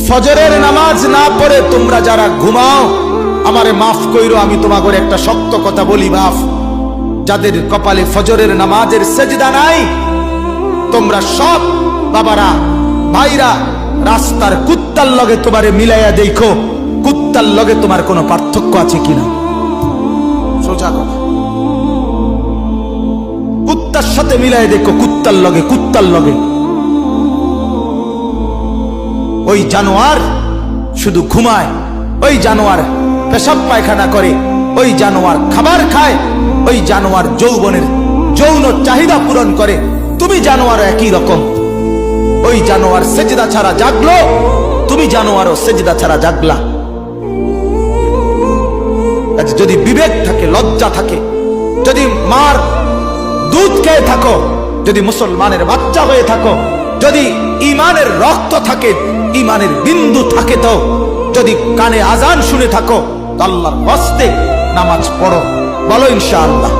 ফজরের নামাজ না পড়ে তোমরা যারা ঘুমাও, আমারে মাফ কইরো, আমি তোমাদের একটা শক্ত কথা বলি বাপ, যাদের কপালে ফজরের নামাজের সেজদা নাই, তোমরা সব বাবারা ভাইরা রাস্তার কুত্তার লগে তোমারে মিলাইয়া দেখো, কুত্তার লগে তোমার কোনো পার্থক্য আছে কিনা। সোজা কথা, কুত্তার সাথে মিলাই দেখো, কুত্তার লগে। ওই জানোয়ার শুধু ঘুমায়, ওই জানোয়ার পেশাব পায়খানা করে, ওই জানোয়ার খাবার খায়, ওই জানোয়ার যৌবনের যৌন চাহিদা পূরণ করে। তুমি জানোয়ার একই রকম, ওই জানোয়ার সেজদা ছাড়া জাগলো, তুমি জানোয়ারও সেজদা ছাড়া জাগলা। যদি বিবেক থাকে, লজ্জা থাকে, যদি মার দুধ খেয়ে থাকো, যদি মুসলমানের বাচ্চা হয়ে থাকো, যদি ইমানের রক্ত থাকে, ইমানের বিন্দু থাকে, তো যদি কানে আজান শুনে থাকো, তো আল্লাহর হস্তে নামাজ পড়ো। বলো ইনশাআল্লাহ।